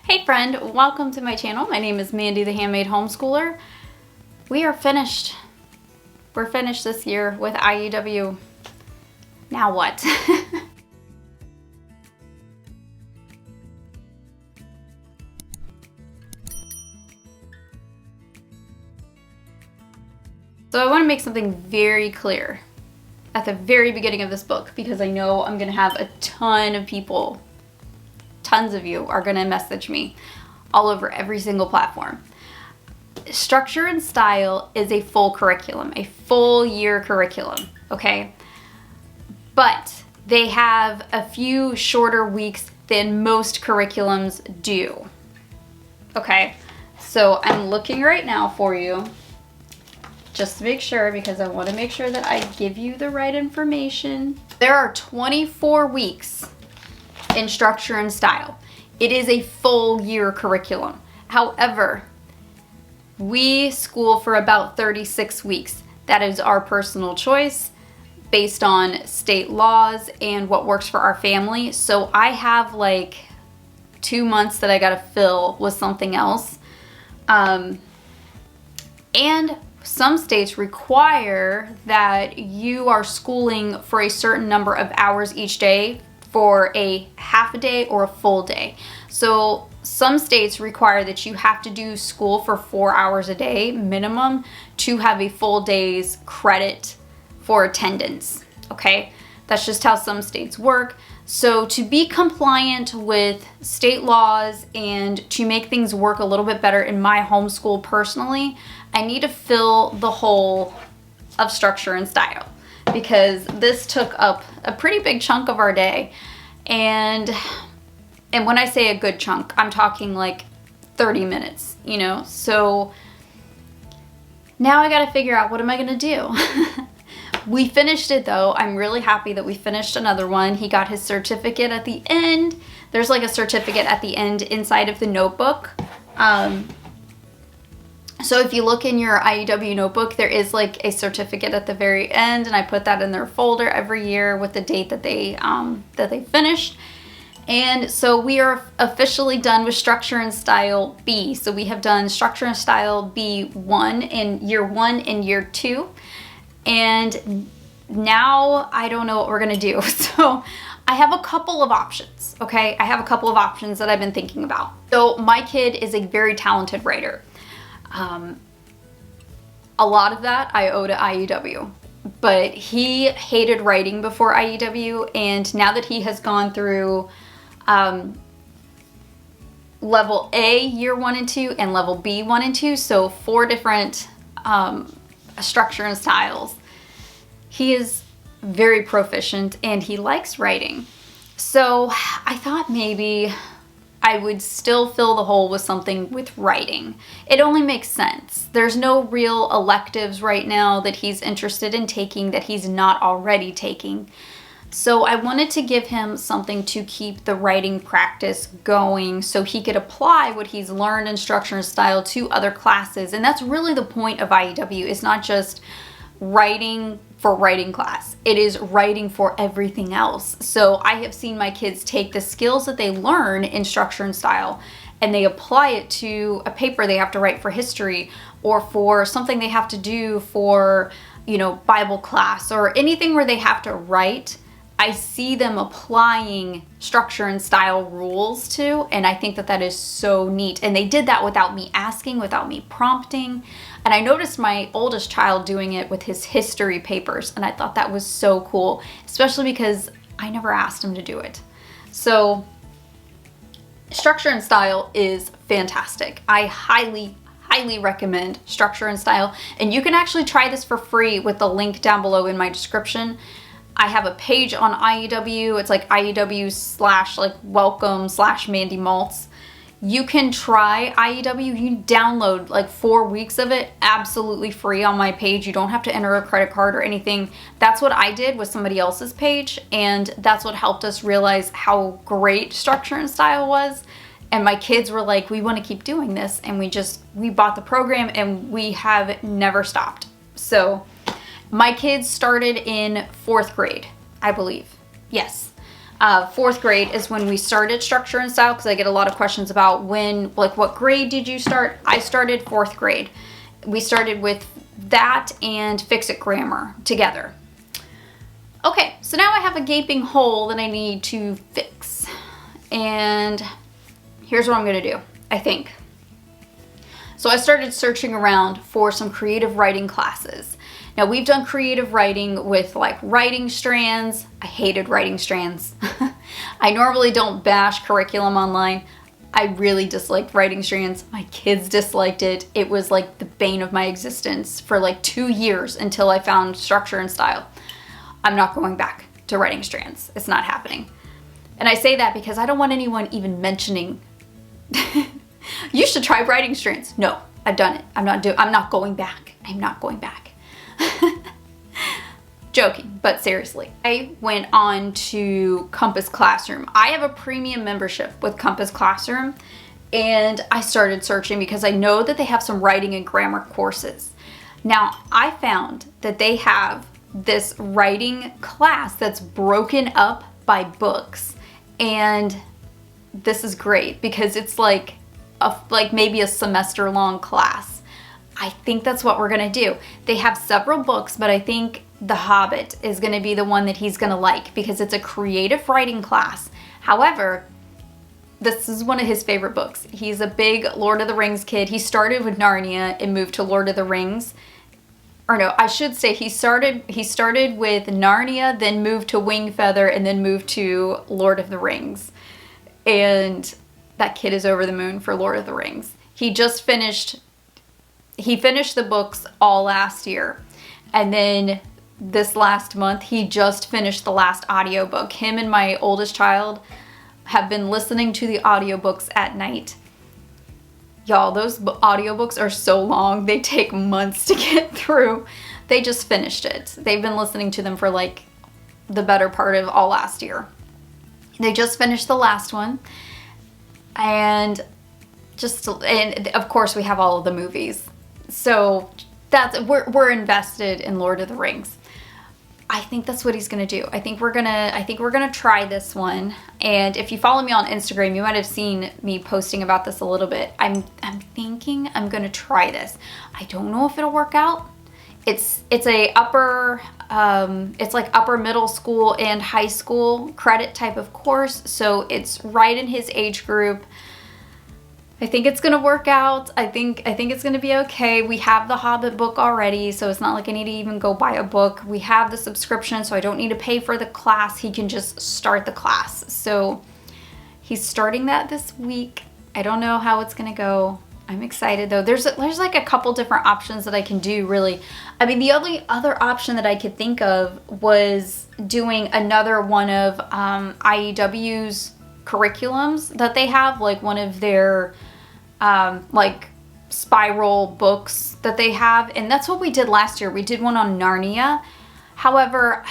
Hey friend, welcome to my channel. My name is Mandy, the Handmade Homeschooler. We are finished. We're finished this year with IEW. Now what? So I want to make something very clear at the very beginning of this book, because I know I'm going to have a ton of people, tons of you are going to message me all over every single platform. Structure and Style is a full curriculum, a full year curriculum, okay? But they have a few shorter weeks than most curriculums do, okay? So I'm looking right now for you, just to make sure, because I want to make sure that I give you the right information. There are 24 weeks in Structure and Style. It is a full year curriculum. However, we school for about 36 weeks. That is our personal choice based on state laws and what works for our family. So I have like 2 months that I gotta fill with something else. And some states require that you are schooling for a certain number of hours each day for a half a day or a full day. So some states require that you have to do school for 4 hours a day minimum to have a full day's credit for attendance, okay? That's just how some states work. So to be compliant with state laws and to make things work a little bit better in my homeschool personally, I need to fill the hole of Structure and Style, because this took up a pretty big chunk of our day. And when I say a good chunk, I'm talking like 30 minutes, you know? So now I gotta figure out, what am I gonna do? We finished it though. I'm really happy that we finished another one. He got his certificate at the end. There's like a certificate at the end inside of the notebook. So if you look in your IEW notebook, there is like a certificate at the very end, and I put that in their folder every year with the date that they finished. And so we are officially done with Structure and Style B. So we have done Structure and Style B1 in year 1 and year 2. And now I don't know what we're gonna do. So I have a couple of options, okay? I have a couple of options that I've been thinking about. So my kid is a very talented writer. A lot of that I owe to IEW, but he hated writing before IEW, and now that he has gone through level A year 1 and 2 and level B 1 and 2, so 4 different structure and styles, he is very proficient and he likes writing. So I thought maybe I would still fill the hole with something with writing. It only makes sense. There's no real electives right now that he's interested in taking that he's not already taking. So I wanted to give him something to keep the writing practice going so he could apply what he's learned in Structure and Style to other classes. And that's really the point of IEW. It's not just writing for writing class. It is writing for everything else. So I have seen my kids take the skills that they learn in Structure and Style and they apply it to a paper they have to write for history, or for something they have to do for, you know, Bible class, or anything where they have to write. I see them applying Structure and Style rules to, and I think that that is so neat. And they did that without me asking, without me prompting. And I noticed my oldest child doing it with his history papers, and I thought that was so cool, especially because I never asked him to do it. So Structure and Style is fantastic. I highly recommend Structure and Style, and you can actually try this for free with the link down below in my description. I have a page on IEW. It's like IEW/welcome/Mandy Maltz. You can try IEW. You download like 4 weeks of it absolutely free on my page. You don't have to enter a credit card or anything. That's what I did with somebody else's page, and that's what helped us realize how great Structure and Style was. And my kids were like, we want to keep doing this, and we bought the program and we have never stopped. So my kids started in 4th grade, I believe. Yes. Fourth grade is when we started structure and style, because I get a lot of questions about when, like, what grade did you start? I started fourth grade. We started with that and Fix-It Grammar together. Okay, so now I have a gaping hole that I need to fix. And here's what I'm gonna do, I think. So I started searching around for some creative writing classes. Now, we've done creative writing with like writing strands. I hated writing strands. I normally don't bash curriculum online. I really disliked writing strands. My kids disliked it. It was like the bane of my existence for like 2 years until I found structure and style. I'm not going back to writing strands. It's not happening. And I say that because I don't want anyone even mentioning, you should try writing strands. No, I've done it. I'm not going back. I'm not going back. Joking, but seriously. I went on to Compass Classroom. I have a premium membership with Compass Classroom, and I started searching because I know that they have some writing and grammar courses. Now, I found that they have this writing class that's broken up by books, and this is great because it's like maybe a semester long class. I think that's what we're gonna do. They have several books, but I think The Hobbit is gonna be the one that he's gonna like because it's a creative writing class. However, this is one of his favorite books. He's a big Lord of the Rings kid. He started with Narnia and moved to Lord of the Rings. Or no, I should say he started with Narnia, then moved to Wingfeather, and then moved to Lord of the Rings. And that kid is over the moon for Lord of the Rings. He finished the books all last year. And then this last month, he just finished the last audiobook. Him and my oldest child have been listening to the audiobooks at night. Y'all, those audiobooks are so long. They take months to get through. They just finished it. They've been listening to them for like the better part of all last year. They just finished the last one. And of course we have all of the movies. So we're invested in Lord of the Rings. I think that's what he's gonna do. I think we're gonna try this one. And if you follow me on Instagram, you might have seen me posting about this a little bit. I'm thinking I'm gonna try this. I don't know if it'll work out. It's like upper middle school and high school credit type of course. So it's right in his age group. I think it's gonna work out. I think it's gonna be okay. We have the Hobbit book already, so it's not like I need to even go buy a book. We have the subscription, so I don't need to pay for the class. He can just start the class. So he's starting that this week. I don't know how it's gonna go. I'm excited though. There's like a couple different options that I can do, really. I mean, the only other option that I could think of was doing another one of IEW's curriculums that they have, like one of their like spiral books that they have. And that's what we did last year. We did one on Narnia. However,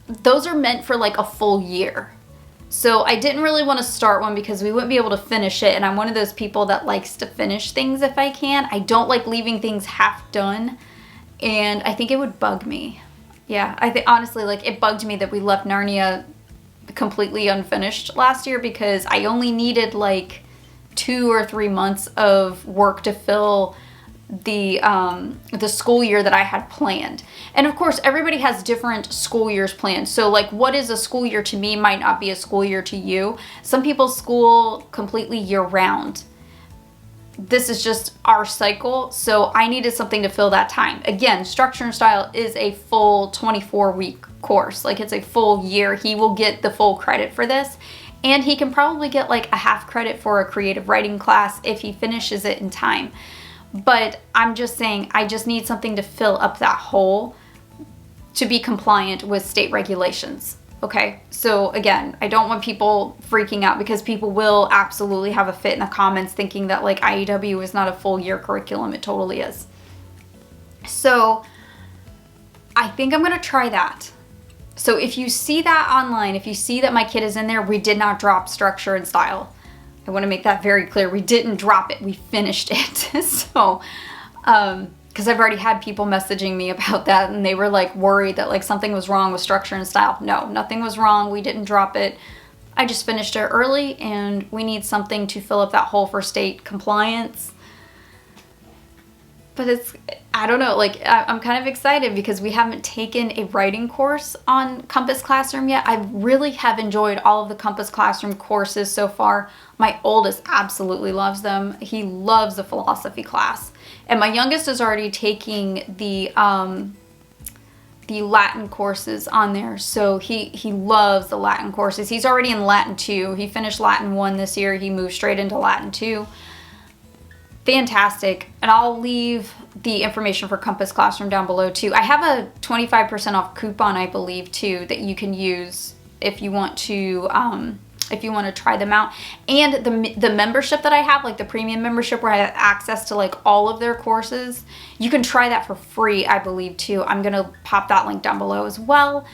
those are meant for like a full year. So I didn't really want to start one because we wouldn't be able to finish it. And I'm one of those people that likes to finish things if I can. I don't like leaving things half done. And I think it would bug me. Yeah, I think honestly, like it bugged me that we left Narnia completely unfinished last year because I only needed like 2 or 3 months of work to fill the school year that I had planned. And of course, everybody has different school years planned. So like what is a school year to me might not be a school year to you. Some people school completely year round. This is just our cycle. So I needed something to fill that time. Again, Structure and Style is a full 24-week course. Like it's a full year. He will get the full credit for this. And he can probably get like a half credit for a creative writing class if he finishes it in time. But I'm just saying, I just need something to fill up that hole to be compliant with state regulations. Okay, so again, I don't want people freaking out because people will absolutely have a fit in the comments thinking that like IEW is not a full year curriculum. It totally is. So I think I'm gonna try that. So if you see that online, if you see that my kid is in there, we did not drop Structure and Style. I want to make that very clear. We didn't drop it. We finished it. So because I've already had people messaging me about that, and they were like worried that like something was wrong with structure and style. No, nothing was wrong. We didn't drop it. I just finished it early, and we need something to fill up that hole for state compliance. But it's, I don't know, like I'm kind of excited because we haven't taken a writing course on Compass Classroom yet. I really have enjoyed all of the Compass Classroom courses so far. My oldest absolutely loves them. He loves the philosophy class. And my youngest is already taking the Latin courses on there. So he loves the Latin courses. He's already in Latin 2. He finished Latin 1 this year. He moved straight into Latin 2. Fantastic. And I'll leave the information for Compass Classroom down below too. I have a 25% off coupon, I believe, too, that you can use if you want to try them out. And the membership that I have, like the premium membership where I have access to like all of their courses, you can try that for free, I believe, too. I'm gonna pop that link down below as well.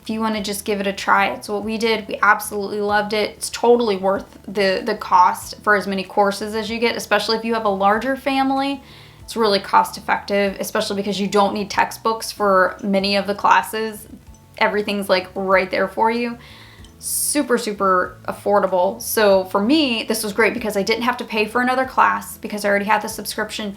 If you want to just give it a try, it's what we did. We absolutely loved it. It's totally worth the cost for as many courses as you get, especially if you have a larger family. It's really cost effective, especially because you don't need textbooks for many of the classes. Everything's like right there for you. Super, super affordable. So for me, this was great because I didn't have to pay for another class because I already had the subscription,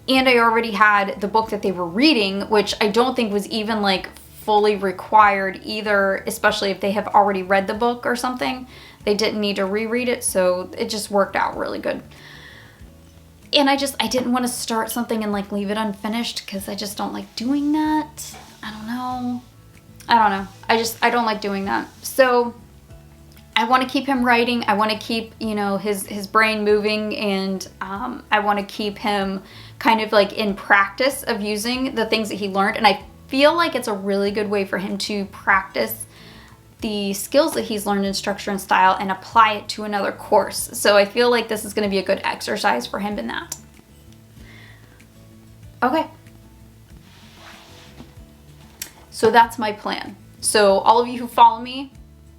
and I already had the book that they were reading, which I don't think was even like fully required either, especially if they have already read the book or something. They didn't need to reread it, so it just worked out really good. And I didn't want to start something and like leave it unfinished because I just don't like doing that. I don't know. I don't like doing that. So I want to keep him writing. I want to keep, you know, his brain moving, and I want to keep him kind of like in practice of using the things that he learned. And I feel like it's a really good way for him to practice the skills that he's learned in structure and style and apply it to another course. So I feel like this is going to be a good exercise for him in that. Okay. So that's my plan. So all of you who follow me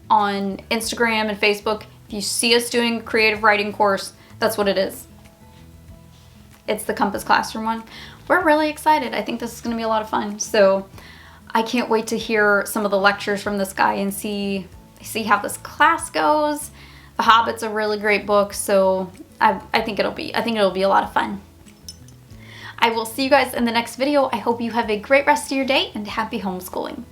on Instagram and Facebook, if you see us doing a creative writing course, that's what it is. It's the Compass Classroom one. We're really excited. I think this is going to be a lot of fun. So I can't wait to hear some of the lectures from this guy and see how this class goes. The Hobbit's a really great book, so I think it'll be a lot of fun. I will see you guys in the next video. I hope you have a great rest of your day and happy homeschooling.